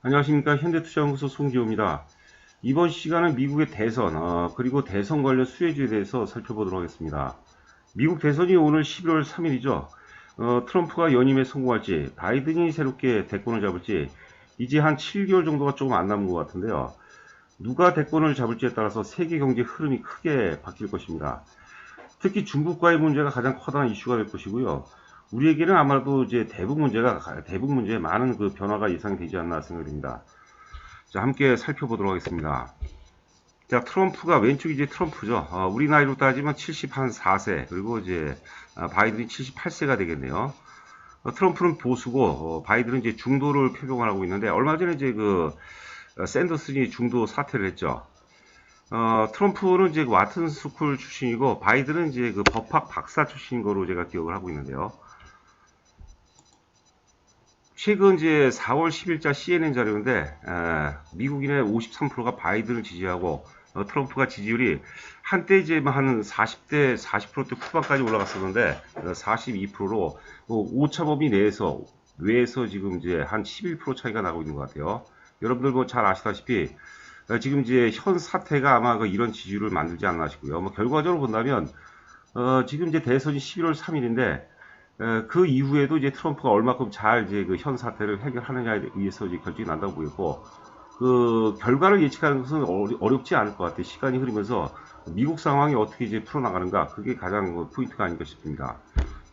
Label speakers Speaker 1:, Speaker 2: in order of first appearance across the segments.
Speaker 1: 안녕하십니까. 현대투자연구소 송기호입니다. 이번 시간은 미국의 대선, 그리고 대선 관련 수혜주에 대해서 살펴보도록 하겠습니다. 미국 대선이 오늘 11월 3일이죠. 트럼프가 연임에 성공할지, 바이든이 새롭게 대권을 잡을지, 이제 한 7개월 정도가 조금 안 남은 것 같은데요. 누가 대권을 잡을지에 따라서 세계 경제 흐름이 크게 바뀔 것입니다. 특히 중국과의 문제가 가장 커다란 이슈가 될 것이고요. 우리에게는 아마도 이제 대북 문제에 많은 그 변화가 예상되지 않나 생각됩니다. 자, 함께 살펴보도록 하겠습니다. 자, 트럼프가 왼쪽이 이제 트럼프죠. 우리 나이로 따지면 74세, 그리고 이제 바이든이 78세가 되겠네요. 트럼프는 보수고 바이든은 이제 중도를 표명을 하고 있는데 얼마 전에 이제 그 샌더슨이 중도 사퇴를 했죠. 트럼프는 이제 와튼 스쿨 출신이고 바이든은 이제 그 법학 박사 출신인 거로 제가 기억을 하고 있는데요. 최근 이제 4월 10일자 CNN 자료인데 미국인의 53%가 바이든을 지지하고 트럼프가 지지율이 한때 이제 한 40대 40%대 후반까지 올라갔었는데 42%로 오차 범위 외에서 지금 이제 한 11% 차이가 나고 있는 것 같아요. 여러분들 뭐 잘 아시다시피 지금 이제 현 사태가 아마 이런 지지율을 만들지 않나 싶고요. 뭐 결과적으로 본다면 지금 이제 대선이 11월 3일인데 그 이후에도 이제 트럼프가 얼마큼 잘 이제 그 현 사태를 해결하느냐에 의해서 이제 결정이 난다고 보였고, 그 결과를 예측하는 것은 어렵지 않을 것 같아요. 시간이 흐르면서 미국 상황이 어떻게 이제 풀어나가는가, 그게 가장 포인트가 아닌가 싶습니다.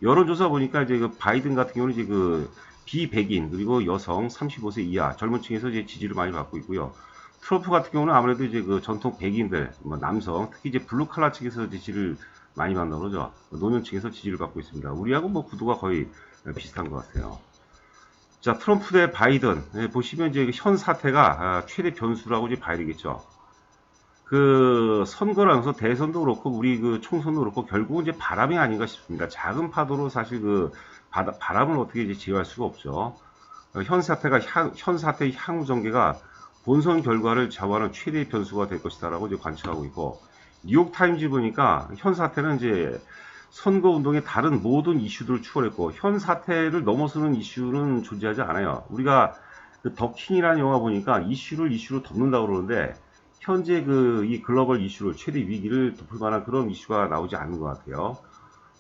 Speaker 1: 여론조사 보니까 이제 그 바이든 같은 경우는 이제 그 비백인 그리고 여성 35세 이하 젊은 층에서 이제 지지를 많이 받고 있고요. 트럼프 같은 경우는 아무래도 이제 그 전통 백인들, 뭐 남성, 특히 이제 블루 칼라 측에서 지지를 많이 받는다고 그러죠. 노년층에서 지지를 받고 있습니다. 우리하고 뭐 구도가 거의 비슷한 것 같아요. 자, 트럼프 대 바이든 보시면 이제 현 사태가 최대 변수라고 이제 봐야 되겠죠. 그 선거라면서 대선도 그렇고 우리 그 총선도 그렇고 결국은 이제 바람이 아닌가 싶습니다. 작은 파도로 사실 그 바람을 어떻게 이제 제어할 수가 없죠. 현 사태의 향후 전개가 본선 결과를 좌우하는 최대의 변수가 될 것이다라고 이제 관측하고 있고, 뉴욕 타임즈 보니까 현 사태는 이제 선거 운동의 다른 모든 이슈들을 추월했고 현 사태를 넘어서는 이슈는 존재하지 않아요. 우리가 그 더킹이라는 영화 보니까 이슈로 덮는다고 그러는데 현재 그 이 글로벌 이슈를 최대 위기를 덮을 만한 그런 이슈가 나오지 않는 것 같아요.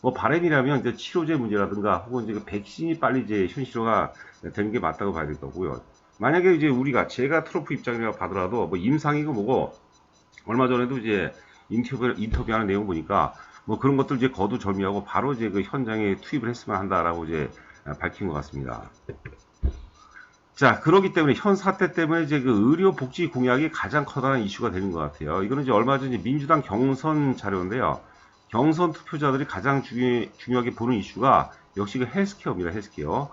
Speaker 1: 뭐 바람이라면 이제 치료제 문제라든가 혹은 이제 그 백신이 빨리 이제 현실화가 되는 게 맞다고 봐야 될 거고요. 만약에 이제 제가 트럼프 입장이라고 하더라도 뭐 임상이고 뭐고 얼마 전에도 이제 인터뷰하는 내용 보니까 뭐 그런 것들 이제 거두절미하고 바로 이제 그 현장에 투입을 했으면 한다라고 이제 밝힌 것 같습니다. 자, 그러기 때문에 현 사태 때문에 이제 그 의료 복지 공약이 가장 커다란 이슈가 되는 것 같아요. 이거는 이제 얼마 전에 민주당 경선 자료인데요. 경선 투표자들이 가장 중요하게 보는 이슈가 역시 그 헬스케어입니다. 헬스케어.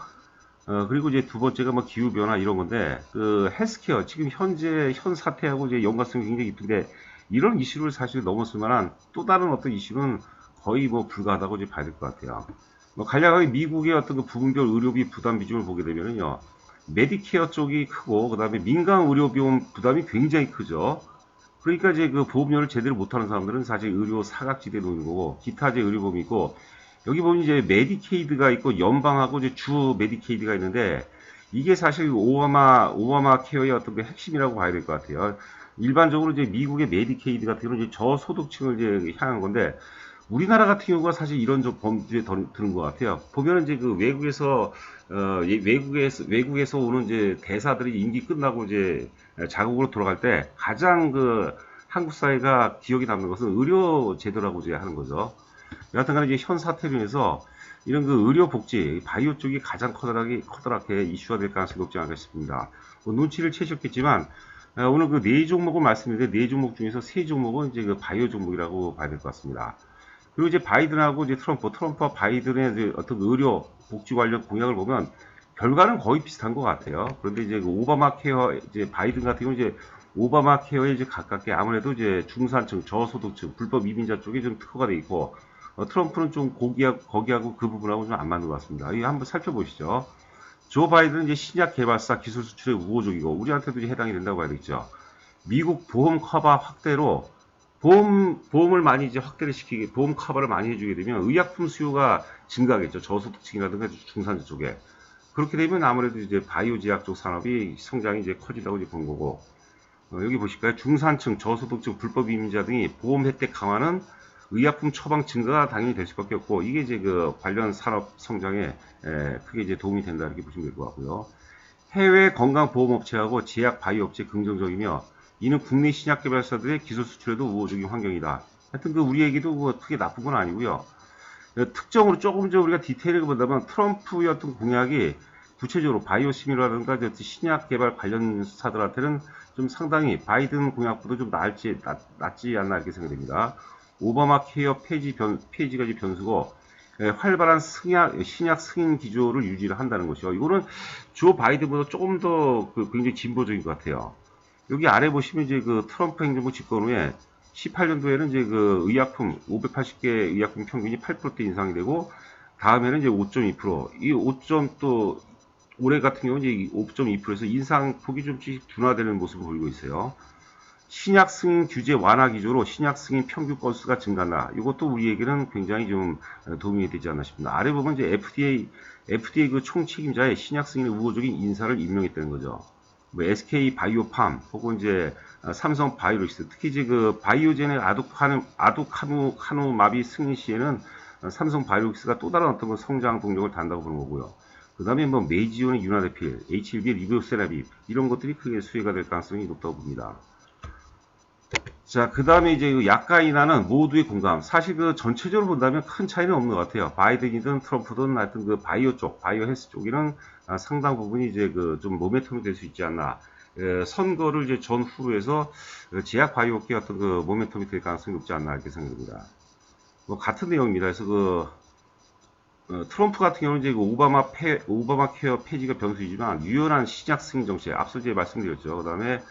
Speaker 1: 그리고 이제 두 번째가 뭐 기후변화 이런 건데, 그 헬스케어, 지금 현 사태하고 이제 연관성이 굉장히 깊은데, 이런 이슈를 사실 넘었을 만한 또 다른 어떤 이슈는 거의 뭐 불가하다고 이제 봐야 될 것 같아요. 뭐 간략하게 미국의 어떤 그 부분별 의료비 부담 비중을 보게 되면요. 메디케어 쪽이 크고, 그 다음에 민간 의료비용 부담이 굉장히 크죠. 그러니까 이제 그 보험료를 제대로 못하는 사람들은 사실 의료 사각지대에 놓는 거고, 기타 제 의료보험이 있고, 여기 보면 이제 메디케이드가 있고 연방하고 이제 주 메디케이드가 있는데 이게 사실 오바마 케어의 어떤 그 핵심이라고 봐야 될 것 같아요. 일반적으로 이제 미국의 메디케이드 같은 경우는 이제 저소득층을 이제 향한 건데 우리나라 같은 경우가 사실 이런 범주에 드는 것 같아요. 보면 이제 그 외국에서 오는 이제 대사들이 임기 끝나고 이제 자국으로 돌아갈 때 가장 그 한국 사회가 기억에 남는 것은 의료 제도라고 이제 하는 거죠. 여하튼간에 이제 현 사태로 인해서 이런 그 의료 복지, 바이오 쪽이 가장 커다랗게 이슈가 될 가능성이 높지 않을까 싶습니다. 뭐 눈치를 채셨겠지만 오늘 그 네 종목을 말씀드렸는데 네 종목 중에서 세 종목은 이제 그 바이오 종목이라고 봐야 될 것 같습니다. 그리고 이제 바이든하고 이제 트럼프와 바이든의 이제 어떤 의료 복지 관련 공약을 보면 결과는 거의 비슷한 것 같아요. 그런데 이제 그 오바마 케어, 이제 바이든 같은 경우 이제 오바마 케어에 이제 가깝게 아무래도 이제 중산층, 저소득층, 불법 이민자 쪽에 좀 특화가 돼 있고, 트럼프는 좀 거기하고 그 부분하고 좀 안 맞는 것 같습니다. 이거 한번 살펴보시죠. 조 바이든은 이제 신약 개발사 기술 수출의 우호적이고, 우리한테도 이제 해당이 된다고 봐야 되겠죠. 미국 보험 커버 확대로 보험을 많이 이제 확대를 시키게, 보험 커버를 많이 해주게 되면 의약품 수요가 증가하겠죠. 저소득층이라든가 중산층 쪽에. 그렇게 되면 아무래도 이제 바이오 제약 쪽 산업이 성장이 이제 커진다고 이제 본 거고, 여기 보실까요? 중산층, 저소득층, 불법 이민자 등이 보험 혜택 강화는 의약품 처방 증가가 당연히 될 수밖에 없고, 이게 이제 그 관련 산업 성장에 크게 이제 도움이 된다 이렇게 보시면 될 것 같고요. 해외 건강보험업체하고 제약 바이오업체 긍정적이며, 이는 국내 신약 개발사들의 기술 수출에도 우호적인 환경이다. 하여튼 그 우리에게도 뭐 크게 나쁜 건 아니고요. 특정으로 조금 더 우리가 디테일을 본다면 트럼프의 어떤 공약이 구체적으로 바이오시밀러라든가 신약 개발 관련사들한테는 좀 상당히 바이든 공약보다 좀 낫지 않나 이렇게 생각됩니다. 오바마 케어 폐지가 이제 변수고, 활발한 신약 승인 기조를 유지를 한다는 것이요. 이거는 조 바이든보다 조금 더 굉장히 진보적인 것 같아요. 여기 아래 보시면 이제 그 트럼프 행정부 집권 후에 18년도에는 이제 그 의약품 580개 의약품 평균이 8%대 인상이 되고, 다음에는 이제 5.2%, 이 5점 또 올해 같은 경우는 이제 5.2%에서 인상폭이 좀 둔화되는 모습을 보이고 있어요. 신약 승인 규제 완화 기조로 신약 승인 평균 건수가 증가한다. 이것도 우리에게는 굉장히 좀 도움이 되지 않나 싶습니다. 아래 보면 이제 FDA 그 총책임자의 신약 승인의 우호적인 인사를 임명했다는 거죠. 뭐 SK 바이오팜 혹은 이제 삼성 바이오로직스, 특히 이제 그 바이오젠의 아두카누마비 승인 시에는 삼성 바이오로직스가 또 다른 어떤 성장 동력을 단다고 보는 거고요. 그 다음에 뭐 메이지온의 유나데필, H1B 리보세라빕 이런 것들이 크게 수혜가 될 가능성이 높다고 봅니다. 자, 그 다음에 이제 약가 인하는 모두의 공감. 사실 그 전체적으로 본다면 큰 차이는 없는 것 같아요. 바이든이든 트럼프든 하여튼 그 바이오 쪽, 바이오 헬스 쪽에는 상당 부분이 이제 그 좀 모멘텀이 될 수 있지 않나. 선거를 이제 전후로 해서 제약 바이오계 어떤 그 모멘텀이 될 가능성이 높지 않나 이렇게 생각됩니다. 뭐 같은 내용입니다. 그래서 그 트럼프 같은 경우는 이제 그 오바마 케어 폐지가 변수이지만 유연한 신약 승인 정책, 앞서 제가 말씀드렸죠. 그 다음에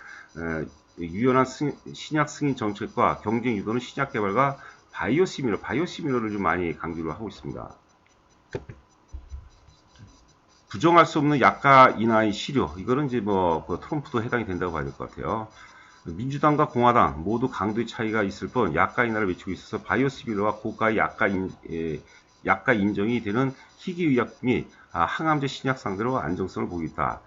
Speaker 1: 유연한 신약 승인 정책과 경쟁 유도는 신약 개발과 바이오시밀러를 좀 많이 강조를 하고 있습니다. 부정할 수 없는 약가 인하의 실효, 이거는 이제 뭐 트럼프도 해당이 된다고 봐야 될 것 같아요. 민주당과 공화당 모두 강도의 차이가 있을 뿐 약가 인하를 외치고 있어서 바이오시밀러와 고가의 약가 인정이 되는 희귀의약품이 항암제 신약 상대로 안정성을 보이고 있다.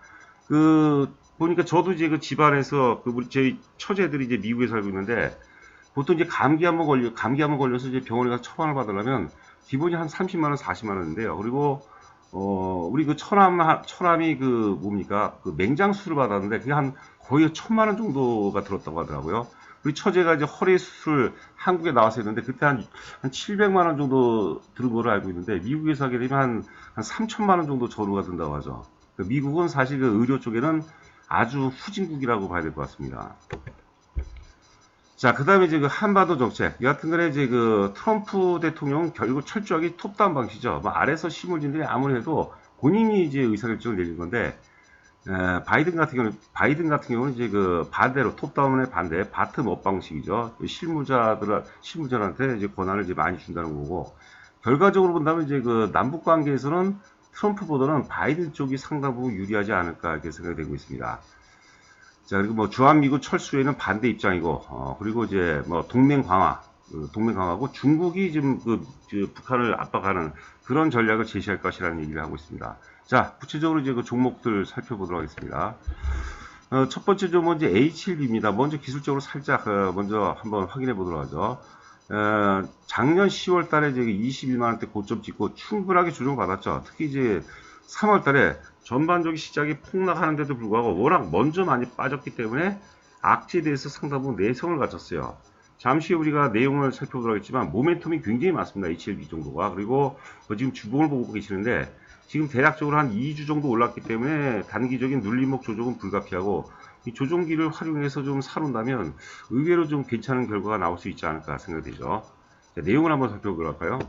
Speaker 1: 보니까 저도 이제 그 집안에서 우리 저희 처제들이 이제 미국에 살고 있는데, 보통 이제 감기 한번 걸려서 이제 병원에 가서 처방을 받으려면 기본이 한 30만원, 40만원인데요. 그리고 우리 그 처남이 그 뭡니까? 그 맹장수술을 받았는데 그게 한 거의 1000만원 정도가 들었다고 하더라고요. 우리 처제가 이제 허리 수술 한국에 나와서 했는데 그때 한 700만원 정도 들은 걸로 알고 있는데, 미국에서 하게 되면 한 3000만원 정도 전후가 든다고 하죠. 미국은 사실 그 의료 쪽에는 아주 후진국이라고 봐야 될 것 같습니다. 자, 그 다음에 이제 그 한반도 정책. 여하튼 간에 이제 그 트럼프 대통령은 결국 철저하게 톱다운 방식이죠. 뭐 아래서 시물진들이 아무리 해도 본인이 이제 의사결정을 내린 건데, 바이든 같은 경우는 이제 그 반대로 톱다운의 반대, 바텀업 방식이죠. 실무자한테 이제 권한을 이제 많이 준다는 거고, 결과적으로 본다면 이제 그 남북 관계에서는 트럼프보다는 바이든 쪽이 상당 부분 유리하지 않을까 이렇게 생각이 되고 있습니다. 자, 그리고 뭐 주한미군 철수에는 반대 입장이고, 그리고 이제 뭐 동맹 강화고 중국이 지금 북한을 압박하는 그런 전략을 제시할 것이라는 얘기를 하고 있습니다. 자, 구체적으로 이제 그 종목들 살펴보도록 하겠습니다. 첫 번째 종목은 이제 H1B입니다. 먼저 기술적으로 살짝 먼저 한번 확인해 보도록 하죠. 작년 10월 달에 이제 21만원대 고점 찍고 충분하게 조정을 받았죠. 특히 이제 3월 달에 전반적인 시장이 폭락하는데도 불구하고 워낙 먼저 많이 빠졌기 때문에 악재에 대해서 상당 부분 내성을 갖췄어요. 잠시 후에 우리가 내용을 살펴보도록 하겠지만 모멘텀이 굉장히 많습니다. H1B 정도가. 그리고 지금 주봉을 보고 계시는데 지금 대략적으로 한 2주 정도 올랐기 때문에 단기적인 눌림목 조정은 불가피하고, 이 조정기를 활용해서 좀 사놓는다면 의외로 좀 괜찮은 결과가 나올 수 있지 않을까 생각되죠. 자, 내용을 한번 살펴보도록 할까요?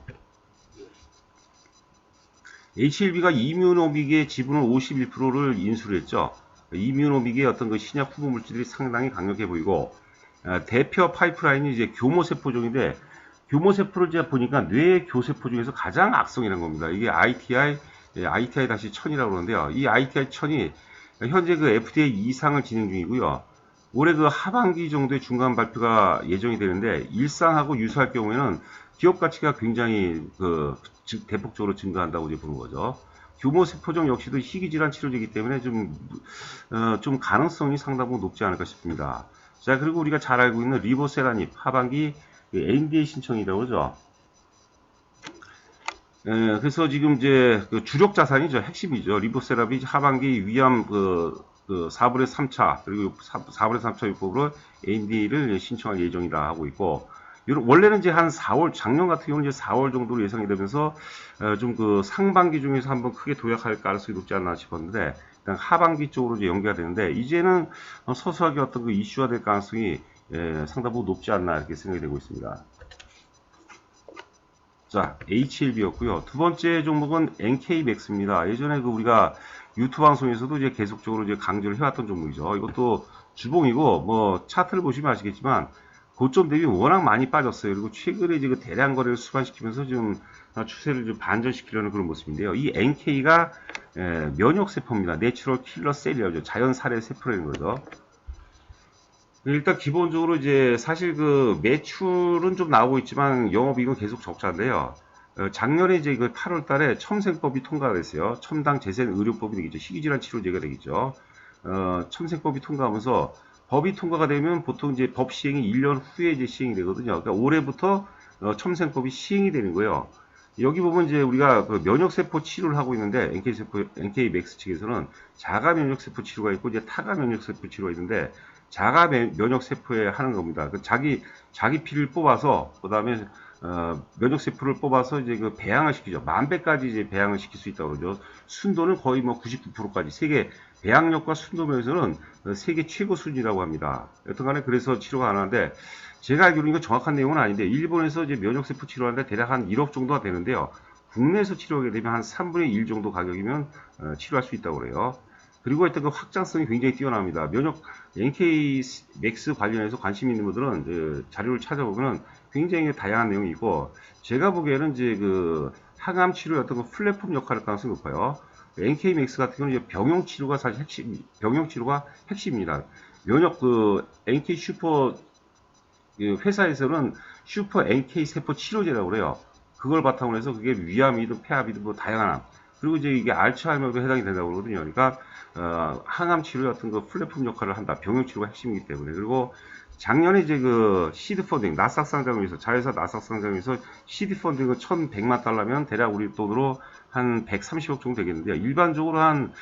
Speaker 1: H1B가 이뮤노빅의 지분을 51%를 인수를 했죠. 이뮤노빅의 어떤 그 신약 후보 물질들이 상당히 강력해 보이고, 대표 파이프라인이 이제 교모세포종인데, 교모세포를 제가 보니까 뇌 교세포 중에서 가장 악성이라는 겁니다. 이게 ITI-1000이라고 그러는데요. 이 ITI-1000이 현재 그 FDA 이상을 진행 중이고요. 올해 그 하반기 정도의 중간 발표가 예정이 되는데, 일상하고 유사할 경우에는 기업 가치가 굉장히 대폭적으로 증가한다고 이제 보는 거죠. 교모세포종 역시도 희귀질환 치료제이기 때문에 좀 가능성이 상당히 높지 않을까 싶습니다. 자, 그리고 우리가 잘 알고 있는 리보세라닙 하반기 NDA 신청이라고 그러죠. 그래서 지금 이제 그 주력 자산이죠. 핵심이죠. 리보세라비 하반기 위암 4분의 3차 그리고 4분의 3차 유법으로 NDA를 신청할 예정이다 하고 있고, 원래는 이제 한 4월, 작년 같은 경우는 이제 4월 정도로 예상이 되면서 좀 그 상반기 중에서 한번 크게 도약할 가능성이 높지 않나 싶었는데, 일단 하반기 쪽으로 이제 연계가 되는데, 이제는 서서하게 어떤 그 이슈화 될 가능성이 상당히 높지 않나 이렇게 생각이 되고 있습니다. 자, HLB였고요. 두 번째 종목은 NK맥스입니다. 예전에 그 우리가 유튜브 방송에서도 이제 계속적으로 이제 강조를 해왔던 종목이죠. 이것도 주봉이고, 뭐 차트를 보시면 아시겠지만 고점 대비 워낙 많이 빠졌어요. 그리고 최근에 이제 그 대량 거래를 수반시키면서 좀 추세를 좀 반전시키려는 그런 모습인데요. 이 NK가 면역 세포입니다. 내추럴 킬러 셀이라고, 자연 살해 세포라는 거죠. 일단 기본적으로 이제 사실 그 매출은 좀 나오고 있지만 영업이익은 계속 적자인데요. 작년에 이제 그 8월 달에 첨생법이 통과가 됐어요. 첨당 재생 의료법이 되겠죠. 희귀질환 치료제가 되겠죠. 첨생법이 통과하면서, 법이 통과가 되면 보통 이제 법 시행이 1년 후에 이제 시행이 되거든요. 그러니까 올해부터 첨생법이 시행이 되는 거예요. 여기 보면 이제 우리가 그 면역세포 치료를 하고 있는데, NK맥스 측에서는 자가 면역세포 치료가 있고 이제 타가 면역세포 치료가 있는데, 자가 면역세포에 하는 겁니다. 그 자기 피를 뽑아서, 그 다음에 면역세포를 뽑아서 이제 그 배양을 시키죠. 10,000배까지 이제 배양을 시킬 수 있다고 그러죠. 순도는 거의 뭐 99%까지, 세계 배양력과 순도 면에서는 세계 최고 수준이라고 합니다. 여튼간에 그래서 치료가 가능한데, 제가 알기로는 이거 정확한 내용은 아닌데, 일본에서 이제 면역세포 치료하는데 대략 한 1억 정도가 되는데요. 국내에서 치료하게 되면 한 3분의 1 정도 가격이면 치료할 수 있다고 그래요. 그리고 일단 그 확장성이 굉장히 뛰어납니다. NK맥스 관련해서 관심 있는 분들은 자료를 찾아보면 굉장히 다양한 내용이 있고, 제가 보기에는 이제 그 항암 치료의 어떤 그 플랫폼 역할을 할 가능성이 높아요. NK맥스 같은 경우는 이제 병용 치료가 사실 병용 치료가 핵심입니다. 면역 NK 슈퍼 회사에서는 슈퍼 NK 세포 치료제라고 그래요. 그걸 바탕으로 해서 그게 위암이든 폐암이든 뭐 다양한 암, 그리고 이제 이게 알츠하이머도 해당이 된다고 그러거든요. 그러니까 항암 치료의 어떤 그 플랫폼 역할을 한다. 병용 치료가 핵심이기 때문에. 그리고 작년에 이제 그 시드 펀딩, 나스닥 상장을 위해서, 자회사 나스닥 상장을 위해서 시드 펀딩은 1,100만 달러면 대략 우리 돈으로 한 130억 정도 되겠는데요. 일반적으로 한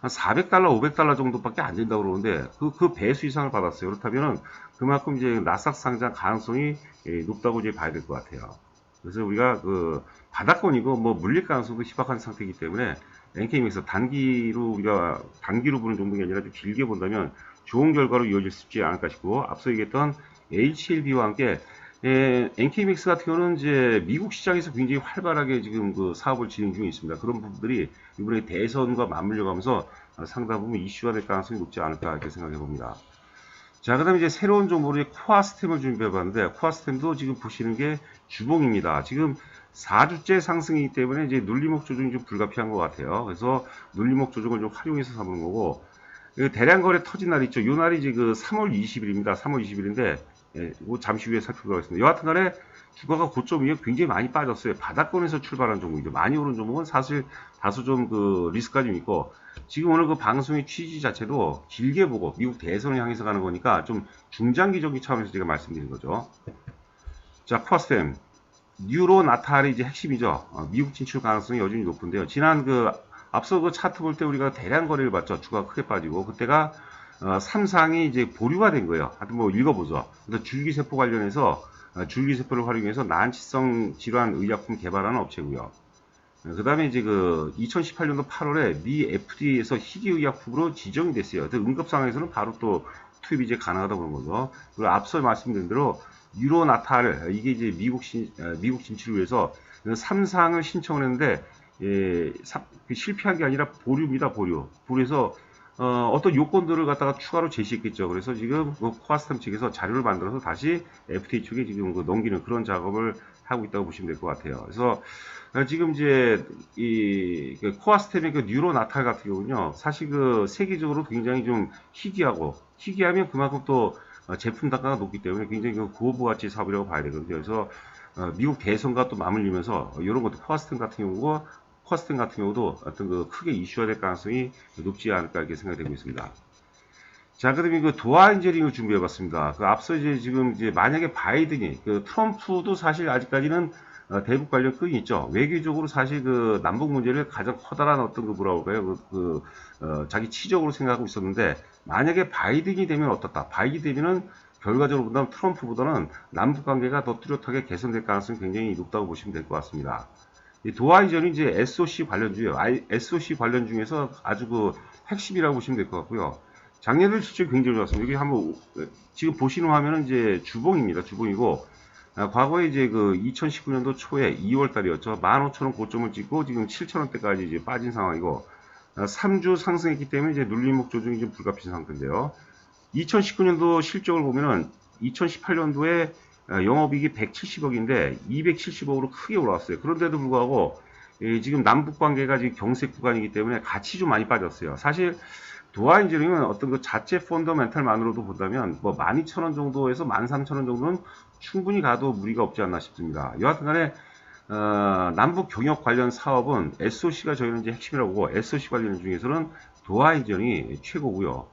Speaker 1: 400달러, 500달러 정도밖에 안 된다고 그러는데, 그 배수 이상을 받았어요. 그렇다면은 그만큼 이제 나스닥 상장 가능성이 높다고 이제 봐야 될 것 같아요. 그래서 우리가 그 바닥권이고 뭐 물릴 가능성도 희박한 상태이기 때문에, NK맥스 우리가 단기로 보는 종목이 아니라 좀 길게 본다면 좋은 결과로 이어질 수 있지 않을까 싶고, 앞서 얘기했던 HLB와 함께 NK맥스 같은 경우는 이제 미국 시장에서 굉장히 활발하게 지금 그 사업을 진행 중에 있습니다. 그런 부분들이 이번에 대선과 맞물려 가면서 상당 부분 이슈가 될 가능성이 높지 않을까 이렇게 생각해 봅니다. 자, 그 다음에 이제 새로운 종목으로 코아스템을 준비해 봤는데, 코아스템도 지금 보시는 게 주봉입니다. 지금 4주째 상승이기 때문에 이제 눌림목 조정이 좀 불가피한 것 같아요. 그래서 눌림목 조정을 좀 활용해서 삼는 거고, 대량 거래 터진 날 있죠. 요 날이 이제 그 3월 20일입니다. 3월 20일인데, 잠시 후에 살펴보도록 하겠습니다. 여하튼 간에 주가가 고점 위에 굉장히 많이 빠졌어요. 바닥권에서 출발한 종목이죠. 많이 오른 종목은 사실 다소 좀 그 리스크가 좀 있고, 지금 오늘 그 방송의 취지 자체도 길게 보고 미국 대선을 향해서 가는 거니까 좀 중장기적인 차원에서 제가 말씀드린 거죠. 자, 코아스템. 뉴로나탈이 이제 핵심이죠. 미국 진출 가능성이 여전히 높은데요. 앞서 그 차트 볼 때 우리가 대량 거래를 봤죠. 주가가 크게 빠지고, 그때가 삼상이 이제 보류가 된 거예요. 하여튼 뭐 읽어보죠. 줄기세포 관련해서 줄기세포를 활용해서 난치성 질환 의약품 개발하는 업체고요. 그 다음에 이제 그 2018년도 8월에 미 FDA에서 희귀의약품으로 지정이 됐어요. 응급 상황에서는 바로 또 투입이 이제 가능하다고 그런 거죠. 그리고 앞서 말씀드린 대로 유로나탈, 이게 이제 미국 진출을 위해서 3상을 신청을 했는데, 실패한 게 아니라 보류입니다. 보류해서 어떤 요건들을 갖다가 추가로 제시했겠죠. 그래서 지금 코아스템 측에서 자료를 만들어서 다시 FTA 쪽에 지금 넘기는 그런 작업을 하고 있다고 보시면 될 것 같아요. 그래서 지금 이제 코아스템의 그 뉴로나탈 같은 경우는요, 사실 그 세계적으로 굉장히 좀 희귀하면 그만큼 또 제품 단가가 높기 때문에 굉장히 그 고부 가치 사업이라고 봐야 되거든요. 그래서 미국 대선과 또 맞물리면서 이런 것도 코아스템 같은 경우가 포커스텐 같은 경우도 어떤 그 크게 이슈화 될 가능성이 높지 않을까 이렇게 생각이 되고 있습니다. 자, 그러면 그 도화 인저링을 준비해 봤습니다. 그 앞서 이제 지금 이제 만약에 바이든이 그 트럼프도 사실 아직까지는 대북 관련 끈이 있죠. 외교적으로 사실 그 남북 문제를 가장 커다란 어떤 그 뭐라고 할까요? 자기 치적으로 생각하고 있었는데 만약에 바이든이 되면 어떻다? 바이든이 되면은 결과적으로 본다면 트럼프보다는 남북 관계가 더 뚜렷하게 개선될 가능성이 굉장히 높다고 보시면 될 것 같습니다. 이 도화이전이 이제 SOC 관련주예요. SOC 관련 중에서 아주 그 핵심이라고 보시면 될 것 같고요. 작년에 실적이 굉장히 좋았습니다. 여기 한번 지금 보시는 화면은 이제 주봉입니다. 주봉이고 과거에 이제 그 2019년도 초에 2월 달이었죠. 15,000원 고점을 찍고 지금 7,000원대까지 이제 빠진 상황이고 3주 상승했기 때문에 이제 눌림목 조정이 좀 불가피한 상태인데요. 2019년도 실적을 보면은 2018년도에 영업이익이 170억인데 270억으로 크게 올라왔어요. 그런데도 불구하고 지금 남북 관계가 지금 경색 구간이기 때문에 같이 좀 많이 빠졌어요. 사실 도화 인저링은 어떤 그 자체 펀더멘탈만으로도 본다면 뭐 12,000원 정도에서 13,000원 정도는 충분히 가도 무리가 없지 않나 싶습니다. 여하튼간에 남북 경협 관련 사업은 SOC가 저희는 이제 핵심이라고 보고 SOC 관련 중에서는 도화 인저링이 최고고요.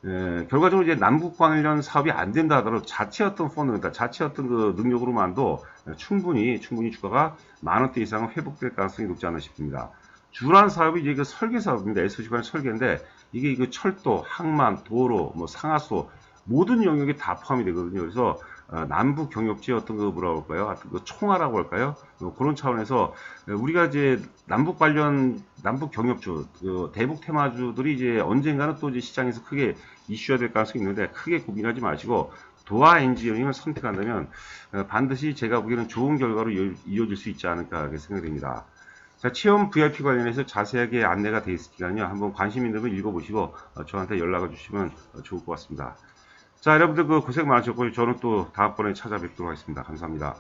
Speaker 1: 결과적으로 이제 남북 관련 사업이 안 된다 하더라도 자체 어떤 펀드, 자체 어떤 그 능력으로만도 충분히 주가가 10,000원대 이상은 회복될 가능성이 높지 않나 싶습니다. 주란 사업이 이제 그 설계 사업입니다. SOC 관련 설계인데 이게 그 철도, 항만, 도로, 뭐 상하수 모든 영역이 다 포함이 되거든요. 그래서 남북 경협지의 어떤 그 뭐라고 할까요? 어떤 그 총알이라고 할까요? 그런 차원에서 우리가 이제 남북 경협주, 그 대북 테마주들이 이제 언젠가는 또 이제 시장에서 크게 이슈화 될 가능성이 있는데 크게 고민하지 마시고 도화 엔지니어링을 선택한다면 반드시 제가 보기에는 좋은 결과로 이어질 수 있지 않을까 생각됩니다. 자, 체험 VIP 관련해서 자세하게 안내가 되어 있으니까요. 한번 관심 있는 분 읽어보시고 저한테 연락을 주시면 좋을 것 같습니다. 자, 여러분들 그 고생 많으셨고요. 저는 또 다음번에 찾아뵙도록 하겠습니다. 감사합니다.